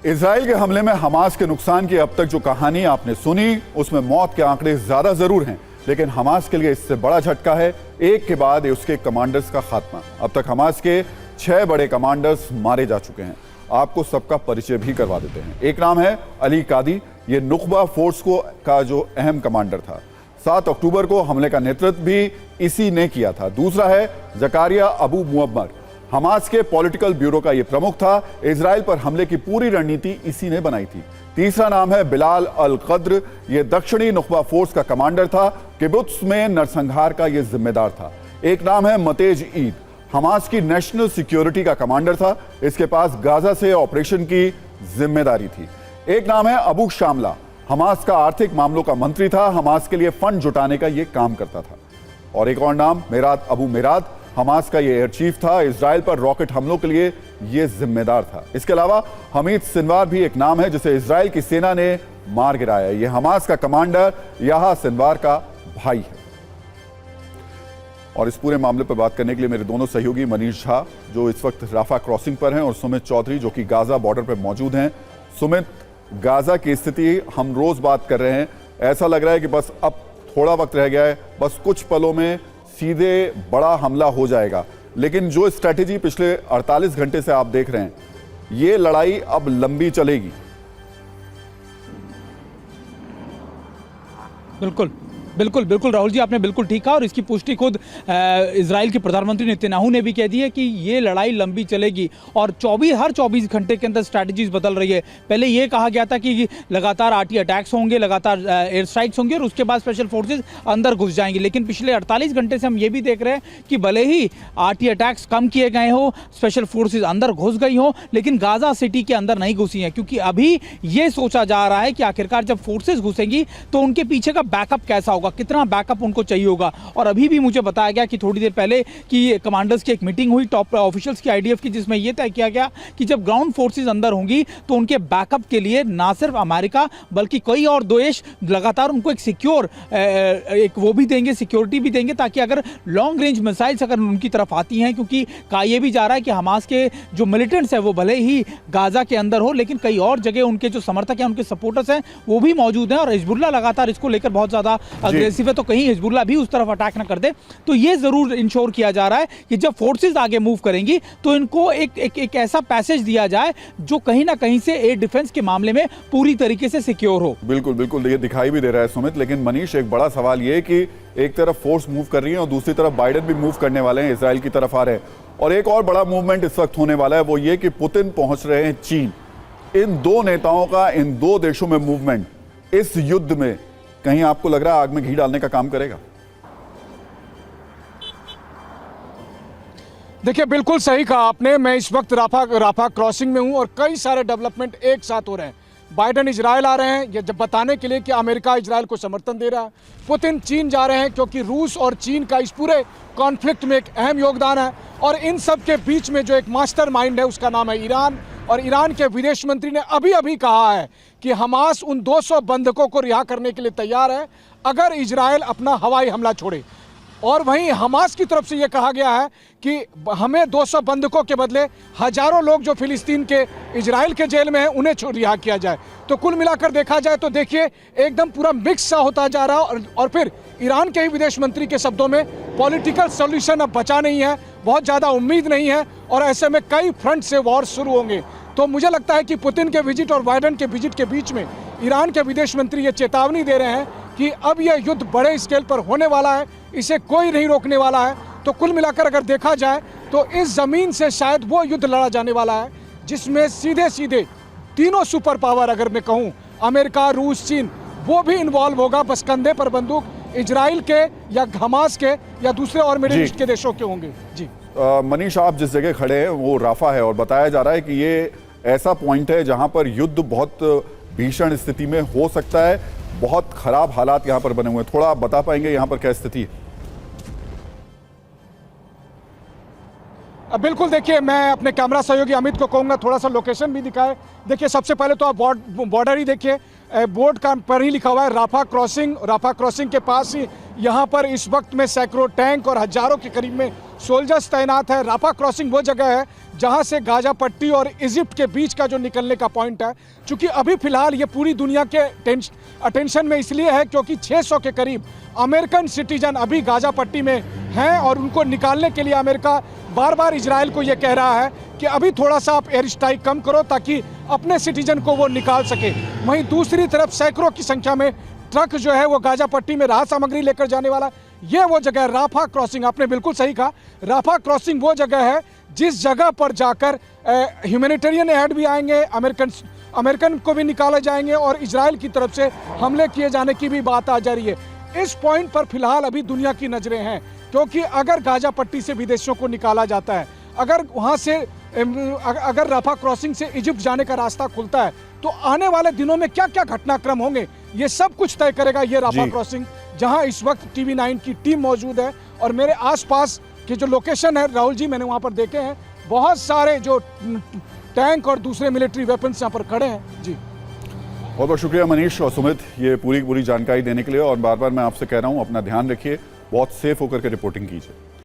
Israel के हमले में हमास के नुकसान की अब तक जो कहानी आपने सुनी, उसमें मौत के आंकड़े ज्यादा जरूर हैं, लेकिन हमास के लिए इससे बड़ा झटका है एक के बाद उसके कमांडर्स का खात्मा। अब तक हमास के 6 बड़े कमांडर्स मारे जा चुके हैं। आपको सबका परिचय भी करवा देते हैं। एक नाम है अली कादी, ये नुकबा फोर्स का जो अहम कमांडर था। 7 अक्टूबर को हमले का नेतृत्व भी इसी ने किया था। दूसरा है जकारिया अबू मुअम्मर, हमास के पॉलिटिकल ब्यूरो का यह प्रमुख था। इजराइल पर हमले की पूरी रणनीति इसी ने बनाई थी। तीसरा नाम है बिलाल अल कद्र, यह दक्षिणी नुकबा फोर्स का कमांडर था। किबुत्स में नरसंहार का यह जिम्मेदार था। एक नाम है मतेज ईद, हमास की नेशनल सिक्योरिटी का कमांडर था। इसके पास गाजा से ऑपरेशन की जिम्मेदारी थी। एक नाम है अबू शामला, हमास का आर्थिक मामलों का मंत्री था। हमास के लिए फंड जुटाने का यह काम करता था। और एक और नाम मेराद अबू मेराद, हमास का ये एयर चीफ था। इजराइल पर रॉकेट हमलों के लिए यह जिम्मेदार था। इसके अलावा हमीद सिनवार भी एक नाम है जिसे इजराइल की सेना ने मार गिराया। यह हमास का कमांडर याहा सिनवार का भाई है। और इस पूरे मामले पर बात करने के लिए मेरे दोनों सहयोगी मनीष झा जो इस वक्त राफा क्रॉसिंग पर हैं और सुमित चौधरी जो कि गाजा बॉर्डर पर मौजूद हैं। सुमित, गाजा की स्थिति हम रोज बात कर रहे हैं, ऐसा लग रहा है कि बस अब थोड़ा वक्त रह गया है, बस कुछ पलों में सीधे बड़ा हमला हो जाएगा। लेकिन जो स्ट्रैटेजी पिछले 48 घंटे से आप देख रहे हैं, ये लड़ाई अब लंबी चलेगी। बिल्कुल बिल्कुल बिल्कुल राहुल जी, आपने बिल्कुल ठीक कहा और इसकी पुष्टि खुद इजराइल के प्रधानमंत्री नेतन्याहू ने भी कह दी है कि ये लड़ाई लंबी चलेगी और हर 24 घंटे के अंदर स्ट्रैटेजीज बदल रही है। पहले ये कहा गया था कि लगातार आरटी अटैक्स होंगे, लगातार एयर स्ट्राइक्स होंगे और उसके बाद स्पेशल फोर्सेज अंदर घुस जाएंगी। लेकिन पिछले 48 घंटे से हम ये भी देख रहे हैं कि भले ही आरटी अटैक्स कम किए गए हो, स्पेशल फोर्सेज अंदर घुस गई हो, लेकिन गाजा सिटी के अंदर नहीं घुसी हैं, क्योंकि अभी ये सोचा जा रहा है कि आखिरकार जब फोर्सेज घुसेंगी तो उनके पीछे का बैकअप कैसा होगा, कितना बैकअप उनको चाहिए होगा। और अभी भी मुझे बताया गया कि थोड़ी देर पहले कि कमांडर्स की एक मीटिंग हुई टॉप ऑफिशियल्स की आईडीएफ की, जिसमें यह तय किया गया कि जब ग्राउंड फोर्सेस अंदर होंगी तो उनके बैकअप के लिए ना सिर्फ अमेरिका बल्कि कई और देश लगातार उनको एक सिक्योर एक वो भी देंगे, सिक्योरिटी भी देंगे, ताकि अगर लॉन्ग रेंज मिसाइल्स अगर उनकी तरफ आती हैं, क्योंकि कहा यह भी जा रहा है कि हमास के जो मिलिटेंट्स हैं वो भले ही गाजा के अंदर हो, लेकिन कई और जगह उनके जो समर्थक हैं, उनके सपोर्टर्स हैं, वो भी मौजूद हैं और हिजबुल्लाह लगातार इसको लेकर बहुत ज्यादा अग्रेसिव है। तो कहीं हिजबुल्लाह भी उस तरफ अटैक ना कर दे। तो ये जरूर इंश्योर किया जा रहा है कि जब फोर्सेस आगे मूव करेंगी तो इनको एक ऐसा पैसेज दिया जाए जो कहीं ना कहीं से एयर डिफेंस के मामले में पूरी तरीके से सिक्योर हो। बिल्कुल बिल्कुल, ये दिखाई भी दे रहा है सुमित। लेकिन मनीष, एक बड़ा सवाल ये कि एक तरफ फोर्स मूव कर रही है और दूसरी तरफ बाइडेन भी मूव करने वाले हैं, इसराइल की तरफ आ रहे हैं। और एक और बड़ा मूवमेंट इस वक्त होने वाला है, वो ये कि पुतिन पहुंच रहे हैं चीन। इन दो नेताओं का इन दो देशों में मूवमेंट इस युद्ध में कहीं आपको लग रहा है आग में घी डालने का काम करेगा? देखिए, बिल्कुल सही कहा आपने। मैं इस वक्त राफा क्रॉसिंग में हूं और कई सारे डेवलपमेंट एक साथ हो रहे हैं। बाइडेन इजराइल आ रहे हैं ये जब बताने के लिए कि अमेरिका इजराइल को समर्थन दे रहा है। पुतिन चीन जा रहे हैं क्योंकि रूस और चीन का इस पूरे कॉन्फ्लिक्ट में एक अहम योगदान है। और इन सब के बीच में जो एक मास्टरमाइंड है उसका नाम है ईरान। और ईरान के विदेश मंत्री ने अभी कहा है कि हमास उन 200 बंधकों को रिहा करने के लिए तैयार है अगर इजराइल अपना हवाई हमला छोड़े। और वहीं हमास की तरफ से यह कहा गया है कि हमें 200 बंधकों के बदले हजारों लोग जो फिलिस्तीन के इजराइल के जेल में हैं उन्हें रिहा किया जाए। तो कुल मिलाकर देखा जाए तो देखिए एकदम पूरा मिक्स सा होता जा रहा है। और फिर ईरान के ही विदेश मंत्री के शब्दों में पॉलिटिकल सॉल्यूशन अब बचा नहीं है, बहुत ज़्यादा उम्मीद नहीं है और ऐसे में कई फ्रंट से वॉर शुरू होंगे। तो मुझे लगता है कि पुतिन के विजिट और बाइडेन के विजिट के बीच में ईरान के विदेश मंत्री ये चेतावनी दे रहे हैं कि अब यह युद्ध बड़े स्केल पर होने वाला है, इसे कोई नहीं रोकने वाला है। तो कुल मिलाकर अगर देखा जाए तो इस जमीन से शायद वो युद्ध लड़ा जाने वाला है जिसमें सीधे सीधे तीनों सुपर पावर, अगर मैं कहूँ अमेरिका, रूस, चीन, वो भी इन्वॉल्व होगा। बस कंधे पर बंदूक इजराइल के या हमास के या दूसरे और मिडिल ईस्ट के देशों के होंगे। जी मनीष, आप जिस जगह खड़े हैं वो राफा है और बताया जा रहा है कि ये ऐसा पॉइंट है जहां पर युद्ध बहुत भीषण स्थिति में हो सकता है। बहुत खराब हालात यहां पर बने हुए हैं। थोड़ा आप बता पाएंगे यहां पर क्या स्थिति है? बिल्कुल, देखिए मैं अपने कैमरा सहयोगी अमित को कहूँगा थोड़ा सा लोकेशन भी दिखाए। देखिए सबसे पहले तो आप बॉर्डर ही देखिए, बोर्ड का पर ही लिखा हुआ है राफा क्रॉसिंग। राफा क्रॉसिंग के पास ही यहाँ पर इस वक्त में सैकड़ों टैंक और हजारों के करीब में सोल्जर्स तैनात है। राफा क्रॉसिंग वो जगह है जहां से गाजा पट्टी और इजिप्ट के बीच का जो निकलने का पॉइंट है। क्योंकि अभी फिलहाल ये पूरी दुनिया के अटेंशन में इसलिए है क्योंकि 600 के करीब अमेरिकन सिटीजन अभी गाजा पट्टी में हैं और उनको निकालने के लिए अमेरिका बार बार इजराइल को ये कह रहा है कि अभी थोड़ा सा आप एयर स्ट्राइक कम करो ताकि अपने सिटीजन को वो निकाल सके। वहीं दूसरी तरफ सैकड़ों की संख्या में ट्रक जो है वो गाजा पट्टी में राहत सामग्री लेकर जाने वाला, ये वो जगह है राफा क्रॉसिंग। आपने बिल्कुल सही कहा, राफा क्रॉसिंग वो जगह है जिस जगह पर जाकर ह्यूमैनिटेरियन एड भी आएंगे, अमेरिकन को भी निकाले जाएंगे और इजराइल की तरफ से हमले किए जाने की भी बात आ जा रही है। इस पॉइंट पर फिलहाल अभी दुनिया की नजरें हैं क्योंकि अगर गाजा पट्टी से विदेशियों को निकाला जाता है, अगर वहां से अगर राफा क्रॉसिंग से इजिप्ट जाने का रास्ता खुलता है तो आने वाले दिनों में क्या क्या घटनाक्रम होंगे ये सब कुछ तय करेगा ये राफा क्रॉसिंग, जहां इस वक्त TV9 की टीम मौजूद है। और मेरे आसपास के जो लोकेशन है राहुल जी, मैंने वहां पर देखे हैं बहुत सारे जो टैंक और दूसरे मिलिट्री वेपन्स यहाँ पर खड़े हैं। जी बहुत बहुत शुक्रिया मनीष और सुमित ये पूरी जानकारी देने के लिए। और बार बार मैं आपसे कह रहा हूं अपना ध्यान रखिए, बहुत सेफ होकर के रिपोर्टिंग कीजिए।